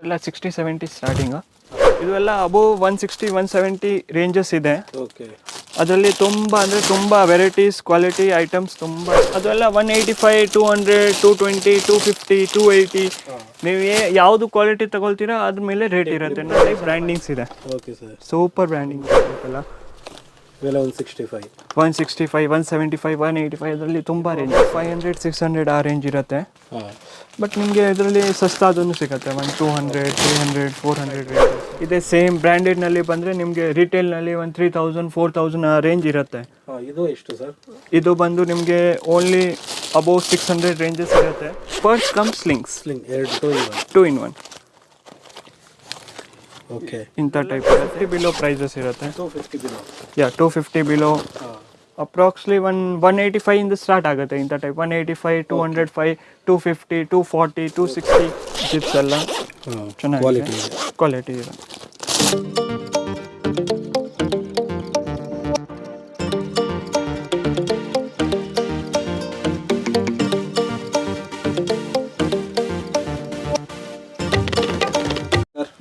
ಎಲ್ಲ 60-70 ಸ್ಟಾರ್ಟಿಂಗು. ಇದು ಎಲ್ಲ ಅಬೋವ್ 160-170 ರೇಂಜಸ್ ಇದೆ. ಓಕೆ. ಅದರಲ್ಲಿ ತುಂಬ ವೆರೈಟೀಸ್, ಕ್ವಾಲಿಟಿ ಐಟಮ್ಸ್ ತುಂಬ. ಅದೆಲ್ಲ 185, 200, 220, 250, 280. ನೀವು ಯಾವುದು ಕ್ವಾಲಿಟಿ ತಗೊಳ್ತೀರಾ ಅದ್ರ ಮೇಲೆ ರೇಟ್ ಇರುತ್ತೆ. ಟೈಪ್ ಬ್ರ್ಯಾಂಡಿಂಗ್ಸ್ ಇದೆ. Okay sir. ಸೂಪರ್ ಬ್ರ್ಯಾಂಡಿಂಗ್ ಎಲ್ಲ. ಇವೆಲ್ಲ 165, 175, 185 ಅದರಲ್ಲಿ ತುಂಬ ರೇಂಜ್ 500, 600 ಆ ರೇಂಜ್ ಇರುತ್ತೆ. ಬಟ್ ನಿಮಗೆ ಇದರಲ್ಲಿ ಸಸ್ತಾದೂ ಸಿಗುತ್ತೆ. 200, 300, 400 ರೇಂಜ್ ಇದೆ. ಸೇಮ್ ಬ್ರ್ಯಾಂಡೆಡ್ನಲ್ಲಿ ಬಂದರೆ ನಿಮಗೆ ರಿಟೇಲ್ನಲ್ಲಿ 3000, 4000 ಆ ರೇಂಜ್ ಇರುತ್ತೆ. ಇದು ಎಷ್ಟು ಸರ್? ಇದು ಬಂದು ನಿಮಗೆ ಓನ್ಲಿ ಅಬೋವ್ 600 ರೇಂಜಸ್ ಇರುತ್ತೆ. Purse come slings, 2 in 1. Okay. ಇಂಥ ಟೈಪ್ 50 ಬಿಲೋ ಪ್ರೈಸಸ್ ಇರುತ್ತೆ. 250 ಬಿಲೋ. 250 ಬಿಲೋ. ಅಪ್ರಾಕ್ಸ್ಲಿ 185 ಇಂದ ಸ್ಟಾರ್ಟ್ ಆಗುತ್ತೆ ಇಂಥ ಟೈಪ್. 185, 205, 250, 240, 260 ಜಿಪ್ಸ್ ಎಲ್ಲ ಚೆನ್ನಾಗಿದೆ, ಕ್ವಾಲಿಟಿ ಇದೆ.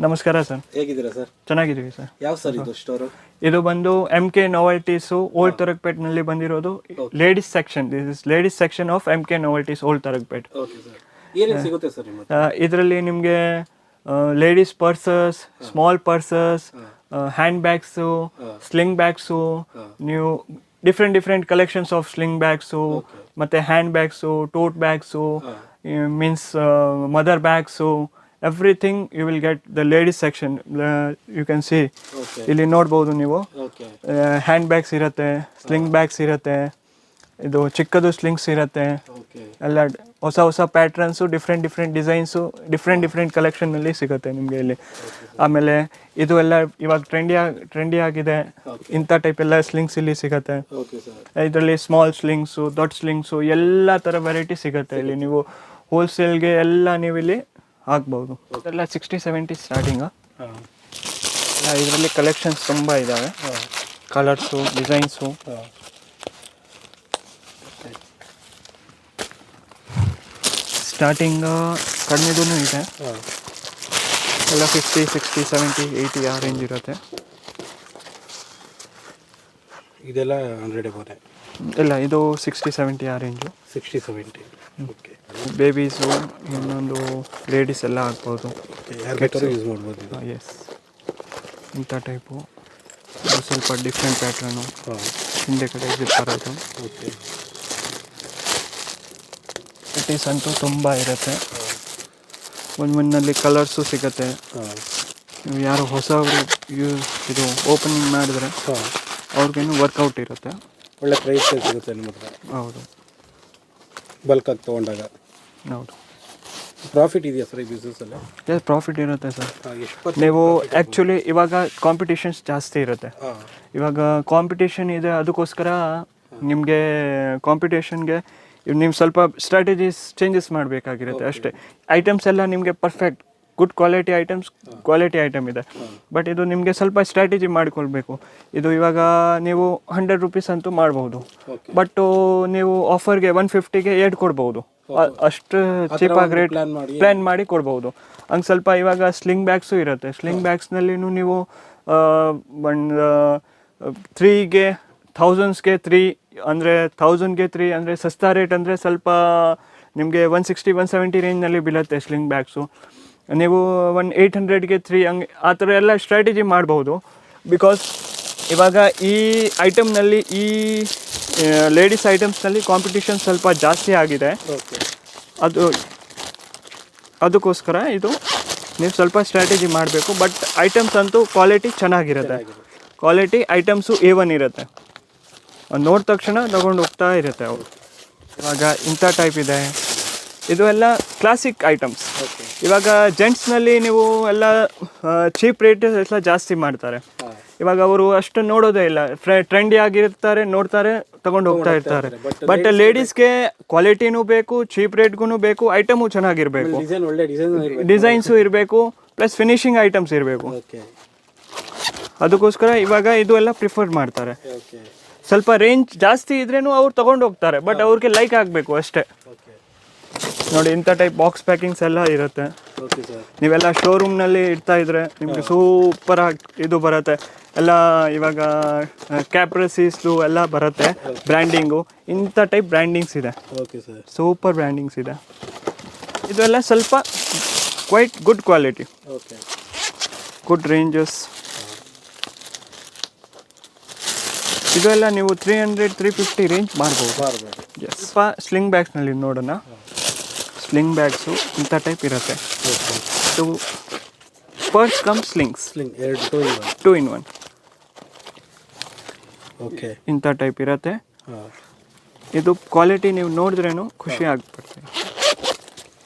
ನಮಸ್ಕಾರ ಸರ್. ಹೇಗಿದ್ದೀರಾ ಸರ್? ಚೆನ್ನಾಗಿದ್ದೀವಿ ಸರ್. ಯಾವ ಸರ್ ಇದು ಸ್ಟೋರು? ಇದು ಬಂದು MK Novelties ಓಲ್ಡ್ ತರಕ್ಪೇಟ್ನಲ್ಲಿ ಬಂದಿರೋದು ladies section. This is ladies section of MK Novelties old Tarakpet. Okay sir. ಏನೇನು ಸಿಗುತ್ತೆ ಸರ್ ನಿಮ್ಮ ಹತ್ರ? ಇದರಲ್ಲಿ ನಿಮಗೆ ladies purses, small purses, hand bags, sling bags, ನೀವು different collections of sling bags, ಮತ್ತು hand bags, tote bags, means mother bags, everything you will get the ladies section. You can see ಇಲ್ಲಿ ನೋಡ್ಬೋದು ನೀವು. Hand bags ಇರುತ್ತೆ, sling bags ಇರುತ್ತೆ, ಇದು ಚಿಕ್ಕದು slings ಇರುತ್ತೆ, ಎಲ್ಲ ಹೊಸ ಪ್ಯಾಟ್ರನ್ಸು, ಡಿಫ್ರೆಂಟ್ ಡಿಸೈನ್ಸು, ಡಿಫ್ರೆಂಟ್ ಕಲೆಕ್ಷನ್ನಲ್ಲಿ ಸಿಗುತ್ತೆ ನಿಮಗೆ ಇಲ್ಲಿ. ಆಮೇಲೆ ಇದು ಎಲ್ಲ ಇವಾಗ ಟ್ರೆಂಡಿ ಆಗಿದೆ. ಇಂಥ ಟೈಪ್ ಎಲ್ಲ ಸ್ಲಿಂಗ್ಸ್ ಇಲ್ಲಿ ಸಿಗುತ್ತೆ. ಇದರಲ್ಲಿ ಸ್ಮಾಲ್ ಸ್ಲಿಂಗ್ಸು, ದೊಡ್ಡ ಸ್ಲಿಂಗ್ಸು, ಎಲ್ಲ ಥರ ವೆರೈಟಿ ಸಿಗುತ್ತೆ ಇಲ್ಲಿ. ನೀವು ಹೋಲ್ಸೇಲ್ಗೆ ಎಲ್ಲ ನೀವು ಇಲ್ಲಿ ಆಗ್ಬೋದು. ಇದೆಲ್ಲ 60-70 ಸ್ಟಾರ್ಟಿಂಗು. ಇದರಲ್ಲಿ ಕಲೆಕ್ಷನ್ಸ್ ತುಂಬ ಇದ್ದಾವೆ, ಕಲರ್ಸು, ಡಿಸೈನ್ಸು. ಸ್ಟಾರ್ಟಿಂಗ್ ಕಡಿಮೆದೂ ಇದೆ. ಎಲ್ಲ 50, 60, 70, 80 ಆ ರೇಂಜ್ ಇರುತ್ತೆ. ಇದೆಲ್ಲ 100 ಬೋನೆ ಇಲ್ಲ, ಇದು 60-70 ಆ ರೇಂಜು. 60-70. ಓಕೆ. ಬೇಬೀಸು, ಇನ್ನೊಂದು ಲೇಡೀಸ್ ಎಲ್ಲ ಆಗ್ಬೋದು, ಯೂಸ್ ಮಾಡ್ಬೋದು. ಎಸ್, ಇಂಥ ಟೈಪು. ಸ್ವಲ್ಪ ಡಿಫ್ರೆಂಟ್ ಪ್ಯಾಟ್ರನು, ಹಿಂದೆ ಕಡೆ ಬರೋದು. ಓಕೆ. ವೆರೈಟೀಸ್ ಅಂತೂ ತುಂಬ ಇರುತ್ತೆ. ಒಂದೊಂದಲ್ಲಿ ಕಲರ್ಸು ಸಿಗುತ್ತೆ. ನೀವು ಯಾರು ಹೊಸವರು ಇದು ಓಪನಿಂಗ್ ಮಾಡಿದ್ರೆ ಅವ್ರಿಗೇನು ವರ್ಕೌಟ್ ಇರುತ್ತೆ. ಒಳ್ಳೆ ಪ್ರೈಸ್ ಸಿಗುತ್ತೆ ನಿಮ್ಮ ಹತ್ರ. ಹೌದು, ಬಲ್ಕಾಗಿ ತೊಗೊಂಡಾಗ. ಹೌದು. ಪ್ರಾಫಿಟ್ ಇದೆಯಾ ಸರ್ ಈ ಬಿಸ್ನೆಸ್ಸಲ್ಲಿ? ಎಸ್, ಪ್ರಾಫಿಟ್ ಇರುತ್ತೆ ಸರ್. ನೀವು ಆ್ಯಕ್ಚುಲಿ ಇವಾಗ ಕಾಂಪಿಟೇಷನ್ಸ್ ಜಾಸ್ತಿ ಇರುತ್ತೆ. ಇವಾಗ ಕಾಂಪಿಟೇಷನ್ ಇದೆ, ಅದಕ್ಕೋಸ್ಕರ ನಿಮಗೆ ಕಾಂಪಿಟೇಷನ್ಗೆ ನೀವು ಸ್ವಲ್ಪ ಸ್ಟ್ರಾಟಜೀಸ್ ಚೇಂಜಸ್ ಮಾಡಬೇಕಾಗಿರುತ್ತೆ ಅಷ್ಟೇ. ಐಟಮ್ಸ್ ಎಲ್ಲ ನಿಮಗೆ ಪರ್ಫೆಕ್ಟ್ ಗುಡ್ ಕ್ವಾಲಿಟಿ ಐಟಮ್ ಇದೆ. ಬಟ್ ಇದು ನಿಮಗೆ ಸ್ವಲ್ಪ ಸ್ಟ್ರಾಟಜಿ ಮಾಡಿಕೊಳ್ಬೇಕು. ಇದು ಇವಾಗ ನೀವು 100 ರೂಪೀಸ್ ಅಂತೂ ಮಾಡ್ಬೋದು, ಬಟ್ ನೀವು ಆಫರ್ಗೆ 150ಗೆ 8 ಕೊಡ್ಬೋದು. ಅಷ್ಟು ಚೀಪಾಗಿ ರೇಟ್ ಪ್ಲ್ಯಾನ್ ಮಾಡಿ ಕೊಡ್ಬೋದು. ಹಂಗೆ ಸ್ವಲ್ಪ ಇವಾಗ ಸ್ಲಿಂಗ್ ಬ್ಯಾಗ್ಸು ಇರುತ್ತೆ. ಸ್ಲಿಂಗ್ ಬ್ಯಾಗ್ಸ್ನಲ್ಲಿನೂ ನೀವು ಒಂದು 3ಗೆ 1000ಗೆ 3 ಅಂದರೆ 1000ಗೆ 3 ಅಂದರೆ ಸಸ್ತಾ ರೇಟ್ ಅಂದರೆ ಸ್ವಲ್ಪ ನಿಮಗೆ 160-170 ರೇಂಜ್ನಲ್ಲಿ ಬೀಳುತ್ತೆ ಸ್ಲಿಂಗ್ ಬ್ಯಾಗ್ಸು. ನೀವು 800ಗೆ 3 ಹಂಗೆ ಆ ಥರ ಎಲ್ಲ ಸ್ಟ್ರಾಟಜಿ ಮಾಡ್ಬೋದು. ಬಿಕಾಸ್ ಇವಾಗ ಈ ಐಟಮ್ನಲ್ಲಿ, ಈ ಲೇಡೀಸ್ ಐಟಮ್ಸ್ನಲ್ಲಿ ಕಾಂಪಿಟೇಷನ್ ಸ್ವಲ್ಪ ಜಾಸ್ತಿ ಆಗಿದೆ. ಅದಕ್ಕೋಸ್ಕರ ಇದು ನೀವು ಸ್ವಲ್ಪ ಸ್ಟ್ರಾಟಜಿ ಮಾಡಬೇಕು. ಬಟ್ ಐಟಮ್ಸ್ ಅಂತೂ ಕ್ವಾಲಿಟಿ ಚೆನ್ನಾಗಿರುತ್ತೆ. ಕ್ವಾಲಿಟಿ ಐಟಮ್ಸು A1 ಇರುತ್ತೆ. ನೋಡಿದ ತಕ್ಷಣ ತಗೊಂಡು ಹೋಗ್ತಾ ಇರುತ್ತೆ ಅವರು. ಇವಾಗ ಇಂಥ ಟೈಪ್ ಇದೆ. ಇದು ಎಲ್ಲ ಕ್ಲಾಸಿಕ್ ಐಟಮ್ಸ್. ಇವಾಗ ಜೆಂಟ್ಸ್ನಲ್ಲಿ ನೀವು ಎಲ್ಲ ಚೀಪ್ ರೇಟ್ ಎಲ್ಲ ಜಾಸ್ತಿ ಮಾಡ್ತಾರೆ. ಇವಾಗ ಅವರು ಅಷ್ಟು ನೋಡೋದೇ ಇಲ್ಲ, ಟ್ರೆಂಡಿ ಆಗಿರ್ತಾರೆ, ನೋಡ್ತಾರೆ, ತಗೊಂಡು ಹೋಗ್ತಾ ಇರ್ತಾರೆ. ಬಟ್ ಲೇಡೀಸ್ಗೆ ಕ್ವಾಲಿಟಿನೂ ಬೇಕು, ಚೀಪ್ ರೇಟ್ಗೂ ಬೇಕು, ಐಟಮು ಚೆನ್ನಾಗಿರಬೇಕು, ಡಿಸೈನ್ಸು ಇರಬೇಕು, ಪ್ಲಸ್ ಫಿನಿಶಿಂಗ್ ಐಟಮ್ಸ್ ಇರಬೇಕು. ಅದಕ್ಕೋಸ್ಕರ ಇವಾಗ ಇದು ಎಲ್ಲ ಪ್ರಿಫರ್ ಮಾಡ್ತಾರೆ. ಸ್ವಲ್ಪ ರೇಂಜ್ ಜಾಸ್ತಿ ಇದ್ರೇನು ಅವ್ರು ತಗೊಂಡು ಹೋಗ್ತಾರೆ, ಬಟ್ ಅವ್ರಿಗೆ ಲೈಕ್ ಆಗಬೇಕು ಅಷ್ಟೇ. ನೋಡಿ ಇಂಥ ಟೈಪ್ ಬಾಕ್ಸ್ ಪ್ಯಾಕಿಂಗ್ಸ್ ಎಲ್ಲ ಇರುತ್ತೆ. Okay sir. ನೀವೆಲ್ಲ ಶೋರೂಮ್ನಲ್ಲಿ ಇಡ್ತಾ ಇದ್ರೆ ನಿಮಗೆ ಸೂಪರ್ ಆಗಿ ಇದು ಬರುತ್ತೆ. ಎಲ್ಲ ಇವಾಗ ಕ್ಯಾಪ್ರಸಿಸ್ದು ಎಲ್ಲ ಬರುತ್ತೆ ಬ್ರ್ಯಾಂಡಿಂಗು. ಇಂಥ ಟೈಪ್ ಬ್ರ್ಯಾಂಡಿಂಗ್ಸ್ ಇದೆ. Okay sir. ಸೂಪರ್ ಬ್ರ್ಯಾಂಡಿಂಗ್ಸ್ ಇದೆ. ಇದೆಲ್ಲ ಸ್ವಲ್ಪ quite good quality, okay, good ranges. ಇದೆಲ್ಲ ನೀವು 300-350 ರೇಂಜ್ ಮಾಡ್ಬೋದು. ಸ್ವಲ್ಪ ಸ್ಲಿಂಗ್ ಬ್ಯಾಗ್ಸ್ನಲ್ಲಿ ನೋಡೋಣ. ಸ್ಲಿಂಗ್ ಬ್ಯಾಗ್ಸು ಇಂಥ ಟೈಪ್ ಇರುತ್ತೆ. ಇದು purse come slings, 2 in 1. Okay, ಇಂಥ ಟೈಪ್ ಇರುತ್ತೆ. ಇದು ಕ್ವಾಲಿಟಿ ನೀವು ನೋಡಿದ್ರೇನು ಖುಷಿ ಆಗ್ಬಿಡ್ತೀವಿ.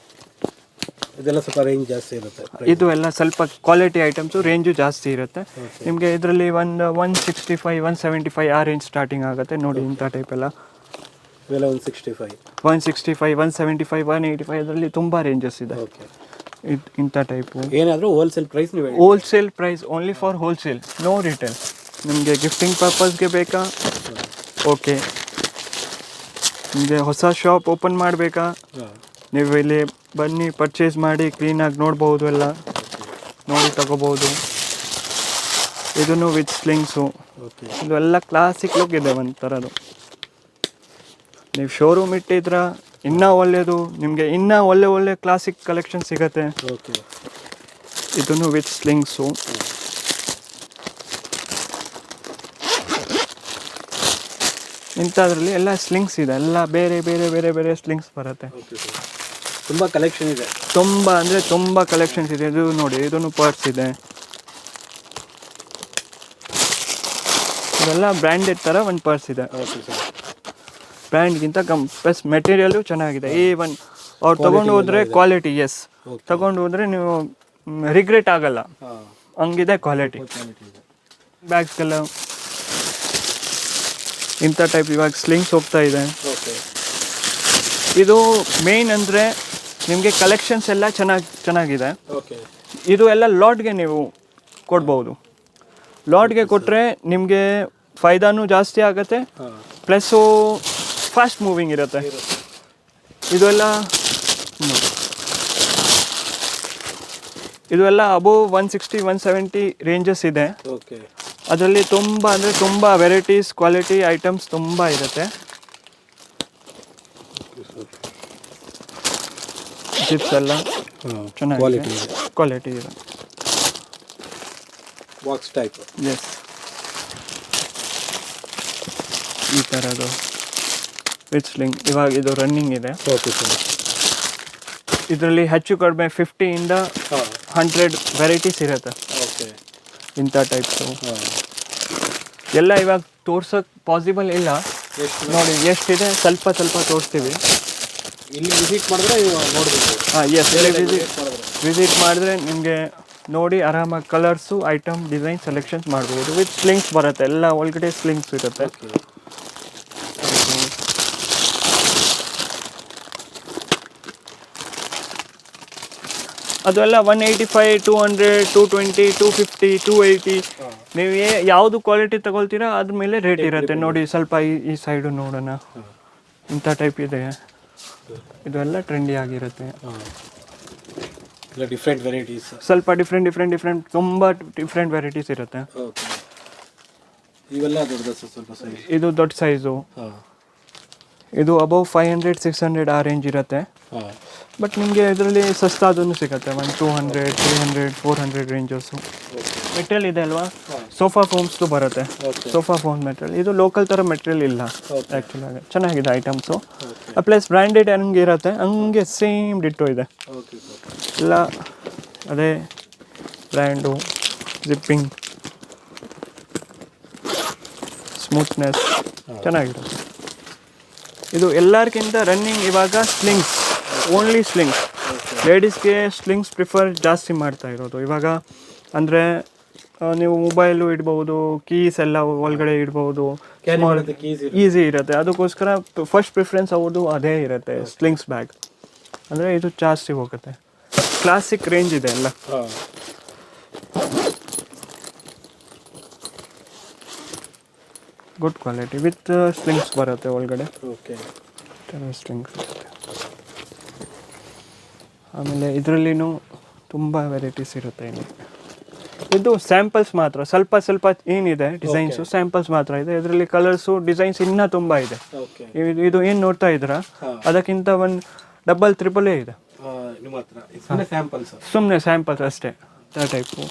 ಇದೆಲ್ಲ ಸ್ವಲ್ಪ ರೇಂಜ್ ಜಾಸ್ತಿ ಇರುತ್ತೆ. ಇದು ಎಲ್ಲ ಸ್ವಲ್ಪ ಕ್ವಾಲಿಟಿ ಐಟಮ್ಸು, ರೇಂಜು ಜಾಸ್ತಿ ಇರುತ್ತೆ. ನಿಮಗೆ ಇದರಲ್ಲಿ ಒಂದು 165, 175 ಆ ರೇಂಜ್ ಸ್ಟಾರ್ಟಿಂಗ್ ಆಗುತ್ತೆ. ನೋಡಿ ಇಂಥ ಟೈಪ್ ಎಲ್ಲ ಇವೆಲ್ಲ 165, 175, 185 ಅದರಲ್ಲಿ ತುಂಬ ರೇಂಜಸ್ ಇದೆ. ಇಂಥ ಟೈಪು ಏನಾದರೂ ಹೋಲ್ಸೇಲ್ ಪ್ರೈಸ್ ನೀವು wholesale price, only for wholesale, no retail. ನಿಮಗೆ ಗಿಫ್ಟಿಂಗ್ ಪರ್ಪಸ್ಗೆ ಬೇಕಾ? ಓಕೆ. ನಿಮಗೆ ಹೊಸ ಶಾಪ್ ಓಪನ್ ಮಾಡಬೇಕಾ? ನೀವು ಇಲ್ಲಿ ಬನ್ನಿ, ಪರ್ಚೇಸ್ ಮಾಡಿ, ಕ್ಲೀನಾಗಿ ನೋಡ್ಬೋದು, ಎಲ್ಲ ನೋಡಿ ತಗೋಬೋದು. ಇದನ್ನು ವಿತ್ ಸ್ಲಿಂಗ್ಸು. ಇದು ಎಲ್ಲ ಕ್ಲಾಸಿಕ್ ಲುಕ್ ಇದೆ ಒಂಥರದು. ನೀವು ಶೋರೂಮ್ ಇಟ್ಟಿದ್ರ ಇನ್ನೂ ಒಳ್ಳೆಯದು, ನಿಮಗೆ ಇನ್ನೂ ಒಳ್ಳೆ ಕ್ಲಾಸಿಕ್ ಕಲೆಕ್ಷನ್ ಸಿಗುತ್ತೆ. ಇದನ್ನು ವಿತ್ ಸ್ಲಿಂಗ್ಸು. ಇಂಥದ್ರಲ್ಲಿ ಎಲ್ಲ ಸ್ಲಿಂಗ್ಸ್ ಇದೆ. ಎಲ್ಲ ಬೇರೆ ಬೇರೆ ಬೇರೆ ಬೇರೆ ಸ್ಲಿಂಗ್ಸ್ ಬರುತ್ತೆ. ತುಂಬ ಕಲೆಕ್ಷನ್ ಇದೆ. ತುಂಬ ಅಂದರೆ ತುಂಬ ಕಲೆಕ್ಷನ್ಸ್ ಇದೆ. ಇದು ನೋಡಿ, ಇದನ್ನು ಪರ್ಸ್ ಇದೆ. ಇದೆಲ್ಲ ಬ್ರ್ಯಾಂಡೆಡ್ ಥರ ಒಂದು ಪರ್ಸ್ ಇದೆ. ಬ್ರ್ಯಾಂಡ್ಗಿಂತ ಪ್ಲಸ್ ಮೆಟೀರಿಯಲು ಚೆನ್ನಾಗಿದೆ. A1 ಅವ್ರು ತೊಗೊಂಡು ಹೋದರೆ ಕ್ವಾಲಿಟಿ, ಎಸ್, ತೊಗೊಂಡು ಹೋದರೆ ನೀವು ರಿಗ್ರೆಟ್ ಆಗಲ್ಲ, ಹಂಗಿದೆ ಕ್ವಾಲಿಟಿ. ಬ್ಯಾಗ್ಸ್ಗೆಲ್ಲ ಇಂಥ ಟೈಪ್ ಇವಾಗ ಸ್ಲಿಂಗ್ಸ್ ಹೋಗ್ತಾ ಇದೆ. ಇದು ಮೇನ್ ಅಂದರೆ ನಿಮಗೆ ಕಲೆಕ್ಷನ್ಸ್ ಎಲ್ಲ ಚೆನ್ನಾಗಿದೆ. ಇದು ಎಲ್ಲ ಲಾಟ್ಗೆ ನೀವು ಕೊಡ್ಬೋದು. ಲಾಟ್ಗೆ ಕೊಟ್ಟರೆ ನಿಮಗೆ ಫೈದಾನೂ ಜಾಸ್ತಿ ಆಗುತ್ತೆ, ಪ್ಲಸ್ಸು ಫಾಸ್ಟ್ ಮೂವಿಂಗ್ ಇರುತ್ತೆ. ಇದು ಎಲ್ಲ ಅಬೋವ್ 160, 170 ರೇಂಜಸ್ ಇದೆ. ಅದರಲ್ಲಿ ತುಂಬ ಅಂದರೆ ತುಂಬ ವೆರೈಟೀಸ್, ಕ್ವಾಲಿಟಿ ಐಟಮ್ಸ್ ತುಂಬ ಇರುತ್ತೆ. ಜಿಪ್ಸ್ ಎಲ್ಲ ಚೆನ್ನಾಗಿದೆ, ಕ್ವಾಲಿಟಿ ಇದೆ. ಬಾಕ್ಸ್ ಟೈಪ್, ಎಸ್, ಈ ಥರದ್ದು ವಿತ್ ಸ್ಲಿಂಗ್. ಇವಾಗ ಇದು ರನ್ನಿಂಗ್ ಇದೆ. ಇದರಲ್ಲಿ ಹೆಚ್ಚು ಕಡಿಮೆ 50ಇಂದ 100 ವೆರೈಟೀಸ್ ಇರುತ್ತೆ. ಇಂಥ ಟೈಪ್ಸು ಎಲ್ಲ ಇವಾಗ ತೋರ್ಸೋಕ್ಕೆ ಪಾಸಿಬಲ್ ಇಲ್ಲ. ನೋಡಿ ಎಷ್ಟಿದೆ, ಸ್ವಲ್ಪ ತೋರಿಸ್ತೀವಿ. ಇಲ್ಲಿ ವಿಸಿಟ್ ಮಾಡಿದ್ರೆ ನೋಡ್ಬೋದು. ಎಸ್, ಇಲ್ಲಿ ವಿಸಿಟ್ ಮಾಡಿದ್ರೆ ನಿಮಗೆ ನೋಡಿ ಆರಾಮಾಗಿ ಕಲರ್ಸು, ಐಟಮ್, ಡಿಸೈನ್ ಸೆಲೆಕ್ಷನ್ಸ್ ಮಾಡ್ಬೋದು. ವಿತ್ ಸ್ಲಿಂಗ್ಸ್ ಬರುತ್ತೆ, ಎಲ್ಲ ಒಳಗಡೆ ಸ್ಲಿಂಗ್ಸ್ ಇರುತ್ತೆ. ಅದೆಲ್ಲ 185, 200, 220, 250, 280. ನೀವು ಯಾವುದು ಕ್ವಾಲಿಟಿ ತಗೊಳ್ತೀರಾ ಅದ್ರ ಮೇಲೆ ರೇಟ್ ಇರುತ್ತೆ. ನೋಡಿ ಸ್ವಲ್ಪ ಈ ಸೈಡು ನೋಡೋಣ. ಇಂಥ ಟೈಪ್ ಇದೆ. ಇದೆಲ್ಲ ಟ್ರೆಂಡಿ ಆಗಿರುತ್ತೆ. ಡಿಫ್ರೆಂಟ್ ವೆರೈಟೀಸ್, ಸ್ವಲ್ಪ ಡಿಫ್ರೆಂಟ್ ತುಂಬ ಡಿಫ್ರೆಂಟ್ ವೆರೈಟೀಸ್ ಇರುತ್ತೆ. ಇವೆಲ್ಲ ಸ್ವಲ್ಪ ಸೈಜ್. ಇದು ದೊಡ್ಡ ಸೈಜು. ಇದು ಅಬೌವ್ 500, 600 ಆ ರೇಂಜ್ ಇರುತ್ತೆ. ಬಟ್ ನಿಮಗೆ ಇದರಲ್ಲಿ ಸಸ್ತಾದೂ ಸಿಗುತ್ತೆ. 200, 300, 400 ರೇಂಜಸ್ಸು. ಮೆಟೀರಿಯಲ್ ಇದೆ ಅಲ್ವಾ, ಸೋಫಾ ಫೋಮ್ಸ್ದು ಬರುತ್ತೆ. Sofa foam material. ಇದು ಲೋಕಲ್ ಥರ ಮೆಟೀರಿಯಲ್ ಇಲ್ಲ ಆ್ಯಕ್ಚುಲಾಗಿ. ಚೆನ್ನಾಗಿದೆ ಐಟಮ್ಸು. ಪ್ಲಸ್ ಬ್ರ್ಯಾಂಡೆಡ್ ಹಂಗೆ ಇರುತ್ತೆ, ಹಂಗೆ ಸೇಮ್ ಡಿಟ್ಟೋ ಇದೆ. ಎಲ್ಲ ಅದೇ ಬ್ರ್ಯಾಂಡು, ಜಿಪ್ಪಿಂಗ್, ಸ್ಮೂತ್ನೆಸ್ ಚೆನ್ನಾಗಿರುತ್ತೆ. ಇದು ಎಲ್ಲರಿಗಿಂತ ರನ್ನಿಂಗ್ ಇವಾಗ ಸ್ಲಿಂಗ್ಸ್, ಓನ್ಲಿ ಸ್ಲಿಂಗ್ಸ್. ಲೇಡೀಸ್ಗೆ ಸ್ಲಿಂಗ್ಸ್ ಪ್ರಿಫರ್ ಜಾಸ್ತಿ ಮಾಡ್ತಾ ಇರೋದು ಇವಾಗ. ಅಂದರೆ ನೀವು ಮೊಬೈಲು ಇಡ್ಬೋದು, ಕೀಸ್ ಎಲ್ಲ ಒಳಗಡೆ ಇಡ್ಬೋದು, ಈಸಿ ಇರುತ್ತೆ. ಅದಕ್ಕೋಸ್ಕರ ಫಸ್ಟ್ ಪ್ರಿಫರೆನ್ಸ್ ಅವ್ರದ್ದು ಅದೇ ಇರುತ್ತೆ, ಸ್ಲಿಂಗ್ಸ್ ಬ್ಯಾಗ್. ಅಂದರೆ ಇದು ಜಾಸ್ತಿ ಹೋಗುತ್ತೆ. ಕ್ಲಾಸಿಕ್ ರೇಂಜ್ ಇದೆ ಎಲ್ಲ. ಗುಡ್ ಕ್ವಾಲಿಟಿ ವಿತ್ ಸ್ಲಿಂಗ್ಸ್ ಬರುತ್ತೆ ಒಳಗಡೆ. ಸ್ಲಿಂಗ್ಸ್ ಆಮೇಲೆ ಇದರಲ್ಲಿನೂ ತುಂಬ ವೆರೈಟೀಸ್ ಇರುತ್ತೆ ಇಲ್ಲಿ. ಇದು ಸ್ಯಾಂಪಲ್ಸ್ ಮಾತ್ರ, ಸ್ವಲ್ಪ ಸ್ವಲ್ಪ ಏನಿದೆ ಡಿಸೈನ್ಸು ಸ್ಯಾಂಪಲ್ಸ್ ಮಾತ್ರ ಇದೆ. ಇದರಲ್ಲಿ ಕಲರ್ಸು ಡಿಸೈನ್ಸ್ ಇನ್ನೂ ತುಂಬ ಇದೆ. ಓಕೆ. ಇದು ಏನು ನೋಡ್ತಾ ಇದ್ದೀರಾ ಅದಕ್ಕಿಂತ ಒಂದು ಡಬಲ್ ತ್ರಿಬಲೇ ಇದೆ. ನಿಮ್ಮ ಹತ್ರ ಸುಮ್ಮನೆ ಸ್ಯಾಂಪಲ್ಸ್? ಸುಮ್ಮನೆ ಸ್ಯಾಂಪಲ್ಸ್ ಅಷ್ಟೇ, ಆ ಟೈಪು.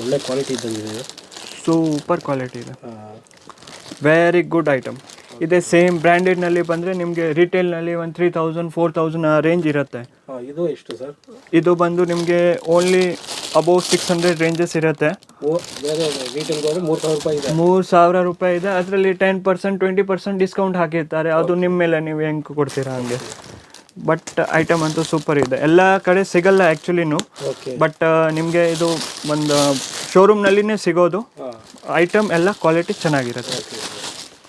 ಒಳ್ಳೆ ಕ್ವಾಲಿಟಿ ಇದ್ದಂಗಿದೆ. ಸೂಪರ್ ಕ್ವಾಲಿಟಿ ಇದೆ, ವೆರಿ ಗುಡ್ ಐಟಮ್ ಇದೆ. ಸೇಮ್ ಬ್ರ್ಯಾಂಡೆಡ್ನಲ್ಲಿ ಬಂದರೆ ನಿಮಗೆ ರಿಟೇಲ್ನಲ್ಲಿ ಒಂದು 3000 4000 ಆ ರೇಂಜ್ ಇರುತ್ತೆ. ಇದು ಎಷ್ಟು ಸರ್? ಇದು ಬಂದು ನಿಮಗೆ ಓನ್ಲಿ ಅಬೌವ್ 600 ರೇಂಜಸ್ ಇರುತ್ತೆ. ರಿಟೇಲ್ಗೆ ಹೋದರೆ 3000 ರೂಪಾಯಿ ಇದೆ. 3000 ರೂಪಾಯಿ ಇದೆ. ಅದರಲ್ಲಿ 10% 20% ಡಿಸ್ಕೌಂಟ್ ಹಾಕಿರ್ತಾರೆ. ಅದು ನಿಮ್ಮ ಮೇಲೆ ನೀವು ಹೆಂಗೆ ಕೊಡ್ತೀರಾ ಹಂಗೆ. ಬಟ್ ಐಟಮ್ ಅಂತೂ ಸೂಪರ್ ಇದೆ. ಎಲ್ಲ ಕಡೆ ಸಿಗಲ್ಲ ಆ್ಯಕ್ಚುಲಿನೂ, ಬಟ್ ನಿಮಗೆ ಇದು ಒಂದು ಶೋರೂಮ್ನಲ್ಲಿನೇ ಸಿಗೋದು. ಐಟಮ್ ಎಲ್ಲ ಕ್ವಾಲಿಟಿ ಚೆನ್ನಾಗಿರುತ್ತೆ.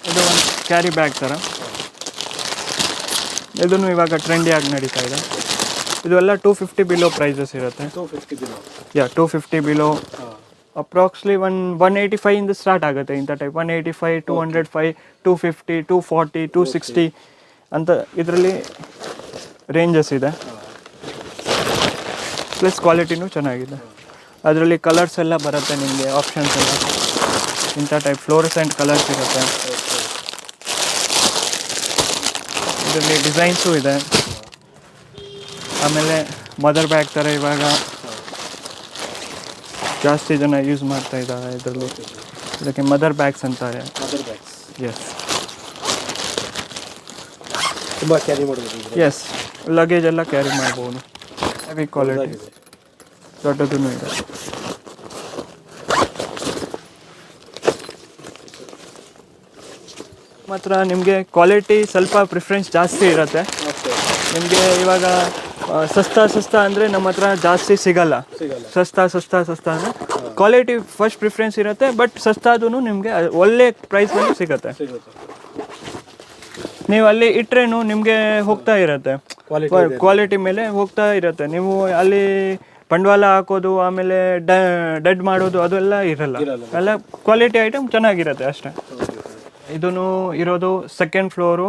ಇದು ಒಂದು ಕ್ಯಾರಿ ಬ್ಯಾಗ್ ಥರ, ಇದನ್ನು ಇವಾಗ ಟ್ರೆಂಡಿಯಾಗಿ ನಡೀತಾ ಇದೆ. ಇದು ಎಲ್ಲ 250 ಬಿಲೋ ಪ್ರೈಸಸ್ ಇರುತ್ತೆ. 250 ಬಿಲೋ ಅಪ್ರಾಕ್ಸ್ಲಿ 185 ಇಂದ ಸ್ಟಾರ್ಟ್ ಆಗುತ್ತೆ ಇಂಥ ಟೈಪ್. 185, 205, 250, 240, 260 ಅಂತ ಇದರಲ್ಲಿ ರೇಂಜಸ್ ಇದೆ. ಪ್ಲಸ್ ಕ್ವಾಲಿಟಿನೂ ಚೆನ್ನಾಗಿದೆ. ಅದರಲ್ಲಿ ಕಲರ್ಸ್ ಎಲ್ಲ ಬರುತ್ತೆ ನಿಮಗೆ, ಆಪ್ಷನ್ಸ್ ಎಲ್ಲ ಇಂಥ ಟೈಪ್ ಫ್ಲೋರೆಸೆಂಟ್ ಕಲರ್ಸ್ ಇರುತ್ತೆ. ಇದರಲ್ಲಿ ಡಿಸೈನ್ಸು ಇದೆ. ಆಮೇಲೆ ಮದರ್ ಬ್ಯಾಗ್ ಥರ ಇವಾಗ ಜಾಸ್ತಿ ಜನ ಯೂಸ್ ಮಾಡ್ತಾ ಇದ್ದಾರೆ. ಇದರಲ್ಲಿ ಇದಕ್ಕೆ ಮದರ್ ಬ್ಯಾಗ್ಸ್ ಅಂತಾರೆ. ಎಸ್, ತುಂಬ ಕ್ಯಾರಿ ಮಾಡ್ಬೋದು. ಎಸ್, ಲಗೇಜ್ ಎಲ್ಲ ಕ್ಯಾರಿ ಮಾಡ್ಬೋದು. ಹೆವಿ ಕ್ವಾಲಿಟಿ, ದೊಡ್ಡದೂ ಇದೆ. ಮಾತ್ರ ನಿಮಗೆ ಕ್ವಾಲಿಟಿ ಸ್ವಲ್ಪ ಪ್ರಿಫರೆನ್ಸ್ ಜಾಸ್ತಿ ಇರುತ್ತೆ. ನಿಮಗೆ ಇವಾಗ ಸಸ್ತಾ ಅಂದರೆ ನಮ್ಮ ಹತ್ರ ಜಾಸ್ತಿ ಸಿಗಲ್ಲ. ಸಸ್ತಾ ಅಂದರೆ ಕ್ವಾಲಿಟಿ ಫಸ್ಟ್ ಪ್ರಿಫರೆನ್ಸ್ ಇರುತ್ತೆ. ಬಟ್ ಸಸ್ತಾದೂ ನಿಮಗೆ ಒಳ್ಳೆ ಪ್ರೈಸ್ನಲ್ಲಿ ಸಿಗುತ್ತೆ. ನೀವು ಅಲ್ಲಿ ಇಟ್ರೇನು ನಿಮಗೆ ಹೋಗ್ತಾ ಇರುತ್ತೆ, ಕ್ವಾಲಿಟಿ ಮೇಲೆ ಹೋಗ್ತಾ ಇರುತ್ತೆ. ನೀವು ಅಲ್ಲಿ ಬಂಡವಾಳ ಹಾಕೋದು ಆಮೇಲೆ ಡೆಡ್ ಮಾಡೋದು ಅದೆಲ್ಲ ಇರಲ್ಲ. ಎಲ್ಲ ಕ್ವಾಲಿಟಿ ಐಟಮ್ ಚೆನ್ನಾಗಿರುತ್ತೆ ಅಷ್ಟೇ. ಇದೂ ಇರೋದು ಸೆಕೆಂಡ್ ಫ್ಲೋರು.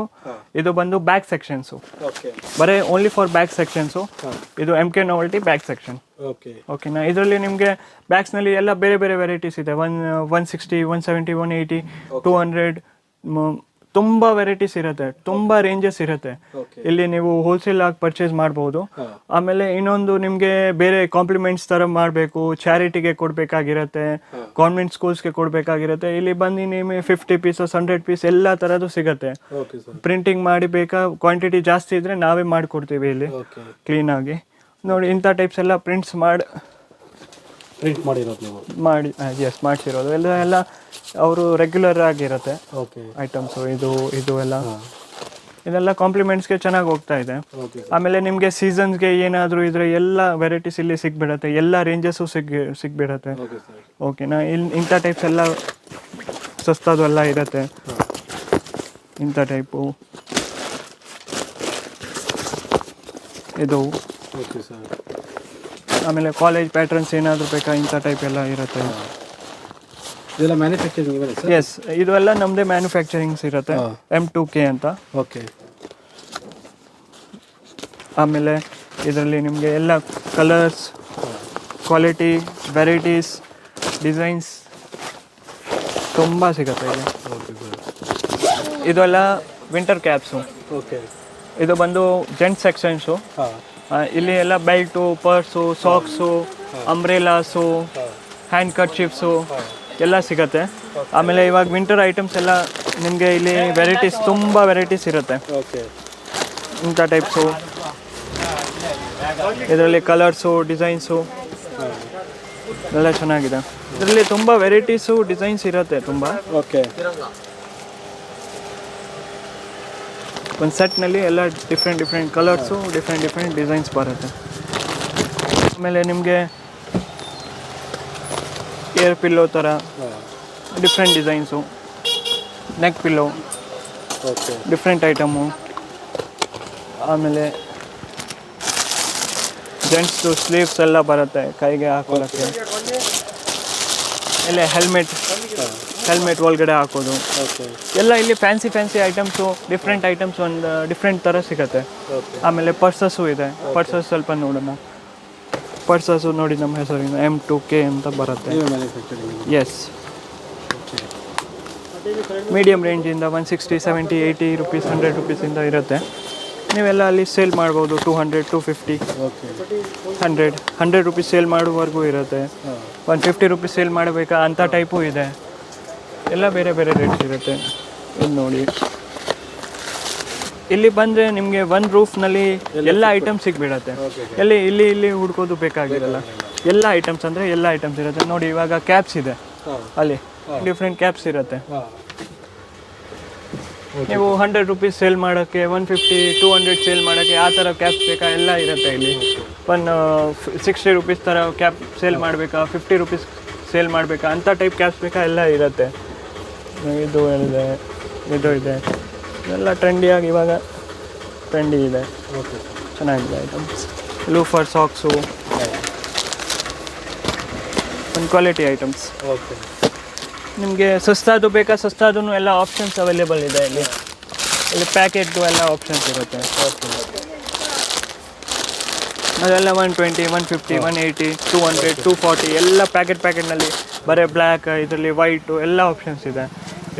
ಇದು ಬಂದು ಬ್ಯಾಕ್ ಸೆಕ್ಷನ್ಸು, ಬರೀ ಓನ್ಲಿ ಫಾರ್ ಬ್ಯಾಕ್ ಸೆಕ್ಷನ್ಸು. ಇದು MK Novelty ಬ್ಯಾಕ್ ಸೆಕ್ಷನ್. ಓಕೆನಾ. ಇದರಲ್ಲಿ ನಿಮಗೆ ಬ್ಯಾಗ್ಸ್ನಲ್ಲಿ ಎಲ್ಲ ಬೇರೆ ಬೇರೆ ವೆರೈಟೀಸ್ ಇದೆ. 160, 170, 180, 200 ತುಂಬ ವೆರೈಟೀಸ್ ಇರುತ್ತೆ, ತುಂಬ ರೇಂಜಸ್ ಇರುತ್ತೆ. ಇಲ್ಲಿ ನೀವು ಹೋಲ್ಸೇಲ್ ಆಗಿ ಪರ್ಚೇಸ್ ಮಾಡ್ಬೋದು. ಆಮೇಲೆ ಇನ್ನೊಂದು ನಿಮಗೆ ಬೇರೆ ಕಾಂಪ್ಲಿಮೆಂಟ್ಸ್ ಥರ ಮಾಡಬೇಕು, ಚಾರಿಟಿಗೆ ಕೊಡಬೇಕಾಗಿರುತ್ತೆ, ಕಾನ್ವೆಂಟ್ ಸ್ಕೂಲ್ಸ್ಗೆ ಕೊಡಬೇಕಾಗಿರುತ್ತೆ. ಇಲ್ಲಿ ಬಂದು ನಿಮಗೆ 50 ಪೀಸಸ್ 100 ಪೀಸ್ ಎಲ್ಲ ಥರದ್ದು ಸಿಗುತ್ತೆ. ಪ್ರಿಂಟಿಂಗ್ ಮಾಡಿ ಬೇಕಾ, ಕ್ವಾಂಟಿಟಿ ಜಾಸ್ತಿ ಇದ್ದರೆ ನಾವೇ ಮಾಡಿಕೊಡ್ತೀವಿ ಇಲ್ಲಿ ಕ್ಲೀನಾಗಿ. ನೋಡಿ ಇಂಥ ಟೈಪ್ಸ್ ಎಲ್ಲ ಪ್ರಿಂಟ್ಸ್ ಮಾಡಿ ಎಸ್ ಮಾಡಿಸಿರೋದು ಎಲ್ಲ ಅವರು ರೆಗ್ಯುಲರ್ ಆಗಿರುತ್ತೆ ಐಟಮ್ಸು. ಇದು ಎಲ್ಲ ಇದೆಲ್ಲ ಕಾಂಪ್ಲಿಮೆಂಟ್ಸ್ಗೆ ಚೆನ್ನಾಗಿ ಹೋಗ್ತಾ ಇದೆ. ಆಮೇಲೆ ನಿಮಗೆ ಸೀಸನ್ಸ್ಗೆ ಏನಾದರೂ ಇದ್ರೆ ಎಲ್ಲ ವೆರೈಟೀಸ್ ಇಲ್ಲಿ ಸಿಗ್ಬಿಡತ್ತೆ, ಎಲ್ಲ ರೇಂಜಸ್ಸು ಸಿಗ್ಬಿಡತ್ತೆ. ಓಕೆನಾ. ಇಂಥ ಟೈಪ್ಸ್ ಎಲ್ಲ ಸಸ್ತಾದು ಎಲ್ಲ ಇರುತ್ತೆ. ಇಂಥ ಟೈಪು ಇದು. ಆಮೇಲೆ ಕಾಲೇಜ್ ಪ್ಯಾಟ್ರನ್ಸ್ ಏನಾದರೂ ಬೇಕಾ ಇಂಥ ಟೈಪ್ ಎಲ್ಲ ಇರುತ್ತೆ. ಇದೆಲ್ಲ ಮ್ಯಾನುಫ್ಯಾಕ್ಚರಿಂಗ್ ಇದೆ ಸರ್? ಎಸ್, ಇದೆಲ್ಲ ನಮ್ಮದೇ ಮ್ಯಾನುಫ್ಯಾಕ್ಚರಿಂಗ್ಸ್ ಇರುತ್ತೆ, M2K ಅಂತ. ಓಕೆ. ಆಮೇಲೆ ಇದರಲ್ಲಿ ನಿಮಗೆ ಎಲ್ಲ ಕಲರ್ಸ್, ಕ್ವಾಲಿಟಿ, ವೆರೈಟೀಸ್, ಡಿಸೈನ್ಸ್ ತುಂಬ ಸಿಗುತ್ತೆ ಇಲ್ಲಿ. ಇದೆಲ್ಲ ವಿಂಟರ್ ಕ್ಯಾಪ್ಸು. ಓಕೆ. ಇದು ಬಂದು ಜೆಂಟ್ಸ್ ಸೆಕ್ಷನ್ಸು. ಇಲ್ಲಿ ಎಲ್ಲ ಬೆಲ್ಟು, ಪರ್ಸು, ಸಾಕ್ಸು, ಅಂಬ್ರೆಲಾಸು, ಹ್ಯಾಂಡ್ ಕರ್ಚೀಫ್ಸು ಎಲ್ಲ ಸಿಗುತ್ತೆ. ಆಮೇಲೆ ಇವಾಗ ವಿಂಟರ್ ಐಟಮ್ಸ್ ಎಲ್ಲ ನಿಮಗೆ ಇಲ್ಲಿ ವೆರೈಟೀಸ್, ತುಂಬ ವೆರೈಟೀಸ್ ಇರುತ್ತೆ ಇಂಥ ಟೈಪ್ಸು. ಇದರಲ್ಲಿ ಕಲರ್ಸು, ಡಿಸೈನ್ಸು ಎಲ್ಲ ಚೆನ್ನಾಗಿದೆ. ಇದರಲ್ಲಿ ತುಂಬ ವೆರೈಟೀಸು, ಡಿಸೈನ್ಸ್ ಇರುತ್ತೆ ತುಂಬ. ಓಕೆ. ಒಂದು ಸೆಟ್ನಲ್ಲಿ ಎಲ್ಲ ಡಿಫ್ರೆಂಟ್ ಕಲರ್ಸು, ಡಿಫ್ರೆಂಟ್ ಡಿಸೈನ್ಸ್ ಬರುತ್ತೆ. ಆಮೇಲೆ ನಿಮಗೆ ಏರ್ ಪಿಲ್ಲೋ ಥರ different designs, neck pillow, different item. ಆಮೇಲೆ ಜೆಂಟ್ಸ್ದು ಸ್ಲೀವ್ಸ್ ಎಲ್ಲ ಬರುತ್ತೆ ಕೈಗೆ ಹಾಕೊಳ್ಳೋಕ್ಕೆ. ಆಮೇಲೆ ಹೆಲ್ಮೆಟ್ ಹೆಲ್ಮೆಟ್ ಒಳಗಡೆ ಹಾಕೋದು ಓಕೆ ಎಲ್ಲ ಇಲ್ಲಿ ಫ್ಯಾನ್ಸಿ ಐಟಮ್ಸು ಡಿಫ್ರೆಂಟ್ ಐಟಮ್ಸ್ ಒಂದು ಡಿಫ್ರೆಂಟ್ ಥರ ಸಿಗುತ್ತೆ. ಓಕೆ ಆಮೇಲೆ ಪರ್ಸಸ್ಸು ಇದೆ. ಪರ್ಸಸ್ ಸ್ವಲ್ಪ ನೋಡೋಣ. ಪರ್ಸಸ್ಸು ನೋಡಿ ನಮ್ಮ ಹೆಸರಿನ M2K ಅಂತ ಬರುತ್ತೆ. ನೀವೇ ಮ್ಯಾನುಫ್ಯಾಕ್ಚರಿಂಗ್? ಎಸ್. ಮೀಡಿಯಮ್ ರೇಂಜಿಂದ 160, 70, 80 ರುಪೀಸ್, 100 ರುಪೀಸಿಂದ ಇರುತ್ತೆ. ನೀವೆಲ್ಲ ಅಲ್ಲಿ ಸೇಲ್ ಮಾಡ್ಬೋದು. 200, 250, ಓಕೆ 100 ರುಪೀಸ್ ಸೇಲ್ ಮಾಡುವವರೆಗೂ ಇರುತ್ತೆ. 150 ರುಪೀಸ್ ಸೇಲ್ ಮಾಡಬೇಕಾ ಅಂಥ ಟೈಪು ಇದೆ. ಎಲ್ಲ ಬೇರೆ ಬೇರೆ ರೇಟ್ಸ್ ಇರುತ್ತೆ. ಇದು ನೋಡಿ, ಇಲ್ಲಿ ಬಂದರೆ ನಿಮಗೆ ಒಂದು ರೂಫ್ನಲ್ಲಿ ಎಲ್ಲ ಐಟಮ್ಸ್ ಸಿಗ್ಬಿಡತ್ತೆ. ಇಲ್ಲಿ ಹುಡ್ಕೋದು ಬೇಕಾಗಿರಲ್ಲ. ಎಲ್ಲ ಐಟಮ್ಸ್ ಅಂದರೆ ಎಲ್ಲ ಐಟಮ್ಸ್ ಇರುತ್ತೆ. ನೋಡಿ ಇವಾಗ ಕ್ಯಾಪ್ಸ್ ಇದೆ, ಅಲ್ಲಿ ಡಿಫ್ರೆಂಟ್ ಕ್ಯಾಪ್ಸ್ ಇರುತ್ತೆ. ನೀವು 100 ರುಪೀಸ್ ಸೇಲ್ ಮಾಡೋಕ್ಕೆ, 150, 200 ಸೇಲ್ ಮಾಡೋಕ್ಕೆ ಆ ಥರ ಕ್ಯಾಪ್ಸ್ ಬೇಕಾ ಎಲ್ಲ ಇರುತ್ತೆ ಇಲ್ಲಿ. 60 ರುಪೀಸ್ ಥರ ಕ್ಯಾಪ್ ಸೇಲ್ ಮಾಡಬೇಕಾ, 50 ರುಪೀಸ್ ಸೇಲ್ ಮಾಡಬೇಕಾ ಅಂಥ ಟೈಪ್ ಕ್ಯಾಪ್ಸ್ ಬೇಕಾ ಎಲ್ಲ ಇರುತ್ತೆ. ಇದು ಇದೆ ಎಲ್ಲ ಟ್ರೆಂಡಿಯಾಗಿ ಇವಾಗ ಟ್ರೆಂಡಿ ಇದೆ. ಓಕೆ ಚೆನ್ನಾಗಿದೆ ಐಟಮ್ಸ್. ಲೂಫರ್, ಸಾಕ್ಸು, ಒಂದು ಕ್ವಾಲಿಟಿ ಐಟಮ್ಸ್. ಓಕೆ ನಿಮಗೆ ಸಸ್ತಾದು ಬೇಕಾ, ಸಸ್ತಾದೂ ಎಲ್ಲ ಆಪ್ಷನ್ಸ್ ಅವೈಲೇಬಲ್ ಇದೆ ಇಲ್ಲಿ. ಪ್ಯಾಕೆಟ್ದು ಎಲ್ಲ ಆಪ್ಷನ್ಸ್ ಇರುತ್ತೆ. ಅದೆಲ್ಲ 120, 150, 180, 200, 240 ಎಲ್ಲ ಪ್ಯಾಕೆಟ್ನಲ್ಲಿ ಬರೀ ಬ್ಲ್ಯಾಕ್, ಇದರಲ್ಲಿ ವೈಟು ಎಲ್ಲ ಆಪ್ಷನ್ಸ್ ಇದೆ.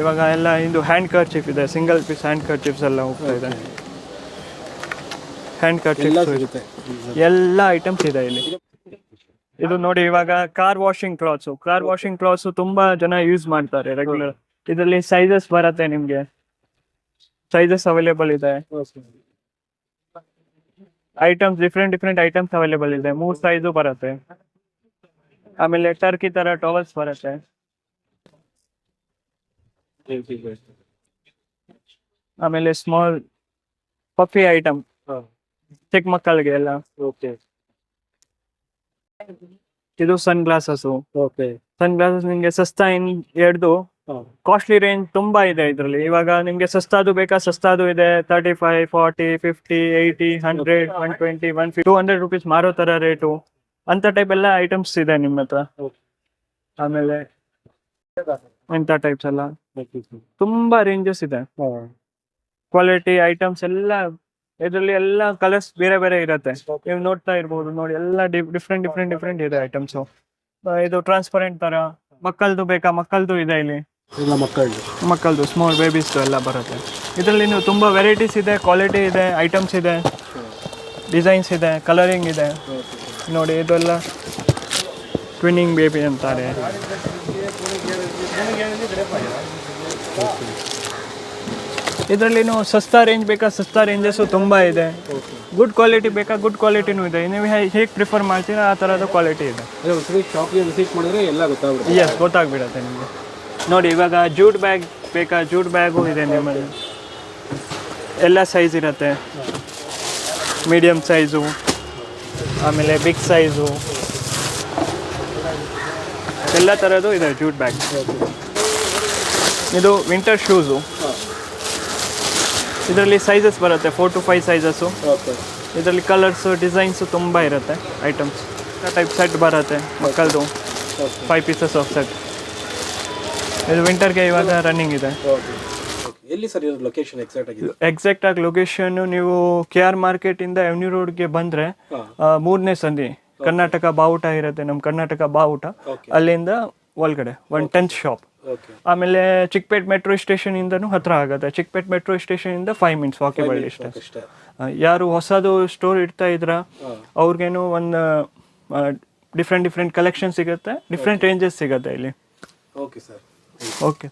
ಇವಾಗ ಎಲ್ಲ ಇದು ಹ್ಯಾಂಡ್ ಕರ್ಚೀಫ್ ಇದೆ. ಸಿಂಗಲ್ ಪೀಸ್ ಹ್ಯಾಂಡ್ ಕರ್ಚೀಫ್ಸ್ ಎಲ್ಲ ಹೋಗ್ತಾ ಇದೆ. ಹ್ಯಾಂಡ್ ಕರ್ಚೀಫ್ ಸಿಗುತ್ತೆ, ಎಲ್ಲ ಐಟಮ್ಸ್ ಇದೆ ಇಲ್ಲಿ. ಇದು ನೋಡಿ, ಇವಾಗ ಕಾರ್ ವಾಷಿಂಗ್ ಕ್ಲಾತ್ಸು ತುಂಬಾ ಜನ ಯೂಸ್ ಮಾಡ್ತಾರೆ ರೆಗ್ಯುಲರ್. ಇದರಲ್ಲಿ ಸೈಜಸ್ ಬರುತ್ತೆ, ನಿಮಗೆ ಸೈಜಸ್ ಅವೈಲೇಬಲ್ ಇದೆ. ಐಟಮ್ಸ್ ಡಿಫ್ರೆಂಟ್ ಐಟಮ್ಸ್ ಅವೈಲೇಬಲ್ ಇದೆ. 3 ಸೈಜು ಬರುತ್ತೆ. ಆಮೇಲೆ ಟರ್ಕಿ ತರ ಟವಲ್ಸ್ ಬರುತ್ತೆ. ಆಮೇಲೆ ಸ್ಮಾಲ್ ಪಫಿ ಐಟಮ್ ಚಿಕ್ಕ ಮಕ್ಕಳಿಗೆ ಎಲ್ಲ. ಓಕೆ ಇದು ಸನ್ ಗ್ಲಾಸಸ್. ಓಕೆ ಸನ್ ಗ್ಲಾಸಸ್ ನಿಮಗೆ ಸಸ್ತಾ ಹಿಡ್ದು ಕಾಸ್ಟ್ಲಿ ರೇಂಜ್ ತುಂಬಾ ಇದೆ ಇದರಲ್ಲಿ. ಇವಾಗ ನಿಮ್ಗೆ ಸಸ್ತಾದು ಬೇಕಾ, ಸಸ್ತಾದು ಇದೆ. 35, 40, 50, 80, 100, 120, 150, 200 ರುಪೀಸ್ ಮಾರೋ ತರ ರೇಟು ಅಂತ ಟೈಪ್ ಎಲ್ಲ ಐಟಮ್ಸ್ ಇದೆ ನಿಮ್ಮ ಹತ್ರ. ಆಮೇಲೆ ಇಂಥ ಟೈಪ್ಸ್ ಎಲ್ಲ ತುಂಬಾ ರೇಂಜಸ್ ಇದೆ. ಕ್ವಾಲಿಟಿ ಐಟಮ್ಸ್ ಎಲ್ಲ ಇದರಲ್ಲಿ ಎಲ್ಲ ಕಲರ್ಸ್ ಬೇರೆ ಬೇರೆ ಇರುತ್ತೆ. ನೀವು ನೋಡ್ತಾ ಇರ್ಬೋದು. ನೋಡಿ ಎಲ್ಲ ಡಿಫ್ರೆಂಟ್ ಇದೆ ಐಟಮ್ಸ್. ಇದು ಟ್ರಾನ್ಸ್ಪರೆಂಟ್ ತರ. ಮಕ್ಕಳದು ಬೇಕಾ, ಮಕ್ಕಳದು ಇದೆ ಇಲ್ಲಿ. ಮಕ್ಕಳದು ಸ್ಮಾಲ್ ಬೇಬೀಸ್ದು ಎಲ್ಲ ಬರುತ್ತೆ. ಇದರಲ್ಲಿ ನೀವು ತುಂಬ ವೆರೈಟೀಸ್ ಇದೆ, ಕ್ವಾಲಿಟಿ ಇದೆ, ಐಟಮ್ಸ್ ಇದೆ, ಡಿಸೈನ್ಸ್ ಇದೆ, ಕಲರಿಂಗ್ ಇದೆ. ನೋಡಿ ಇದೆಲ್ಲ ಟ್ವಿನ್ನಿಂಗ್ ಬೇಬಿ ಅಂತಾರೆ. ಇದರಲ್ಲಿ ನೀವು ಸಸ್ತಾ ರೇಂಜ್ ಬೇಕಾ, ಸಸ್ತಾ ರೇಂಜಸ್ಸು ತುಂಬ ಇದೆ. ಗುಡ್ ಕ್ವಾಲಿಟಿ ಬೇಕಾ, ಗುಡ್ ಕ್ವಾಲಿಟಿನೂ ಇದೆ. ನೀವು ಹೇಗೆ ಪ್ರಿಫರ್ ಮಾಡ್ತೀರಾ ಆ ಥರದ ಕ್ವಾಲಿಟಿ ಇದೆ. ಎಸ್, ಗೊತ್ತಾಗ್ಬಿಡುತ್ತೆ ನಿಮಗೆ. ನೋಡಿ ಇವಾಗ ಜೂಟ್ ಬ್ಯಾಗ್ ಬೇಕಾ, ಜೂಟ್ ಬ್ಯಾಗು ಇದೆ ನಿಮ್ಮಲ್ಲಿ. ಎಲ್ಲ ಸೈಜ್ ಇರುತ್ತೆ. ಮೀಡಿಯಮ್ ಸೈಜು, ಆಮೇಲೆ ಬಿಗ್ ಸೈಜು, ಎಲ್ಲ ಥರದ್ದು ಇದೆ ಜೂಟ್ ಬ್ಯಾಗ್. ಇದು ವಿಂಟರ್ ಶೂಸು. ಇದರಲ್ಲಿ ಸೈಜಸ್ ಬರುತ್ತೆ 4 to 5 ಸೈಜಸ್ಸು. ಇದರಲ್ಲಿ ಕಲರ್ಸು, ಡಿಸೈನ್ಸು ತುಂಬ ಇರುತ್ತೆ. ಐಟಮ್ಸ್ ಟೈಪ್ ಸೆಟ್ ಬರುತ್ತೆ ಮಕ್ಕಳದು, 5 ಪೀಸಸ್ ಆಫ್ ಸೆಟ್. ಇದು ವಿಂಟರ್ಗೆ ಇವಾಗ ರನ್ನಿಂಗ್ ಇದೆ. ಎಲ್ಲಿ ಸರ್ ಇದು ಲೊಕೇಶನ್ ಎಕ್ಸಾಕ್ಟ್ ಆಗಿ ಲೊಕೇಶನ್ ನೀವು KR ಮಾರ್ಕೆಟಿಂದ ಎವ್ನ್ಯೂ ರೋಡ್ಗೆ ಬಂದರೆ 3ನೇ ಸಂಧಿ ಕರ್ನಾಟಕ ಬಾವುಟ ಇರುತ್ತೆ. ನಮ್ಮ ಕರ್ನಾಟಕ ಬಾವುಟ ಅಲ್ಲಿಂದ ಒಳಗಡೆ 110th ಶಾಪ್. ಆಮೇಲೆ ಚಿಕ್ಕಪೇಟ್ ಮೆಟ್ರೋ ಸ್ಟೇಷನ್ ಇಂದನೂ ಹತ್ರ ಆಗುತ್ತೆ. ಚಿಕ್ಕಪೇಟ್ ಮೆಟ್ರೋ ಸ್ಟೇಷನ್ ಇಂದ 5 minutes ವಾಕೇಬಲ್ ಡಿಸ್ಟೆನ್ಸ್. ಯಾರು ಹೊಸದು ಸ್ಟೋರ್ ಇಡ್ತಾ ಇದ್ರ ಅವ್ರಿಗೇನು ಒಂದು ಡಿಫ್ರೆಂಟ್ ಕಲೆಕ್ಷನ್ ಸಿಗುತ್ತೆ, ಡಿಫ್ರೆಂಟ್ ರೇಂಜಸ್ ಸಿಗುತ್ತೆ ಇಲ್ಲಿ. Okay sir. ಓಕೆ.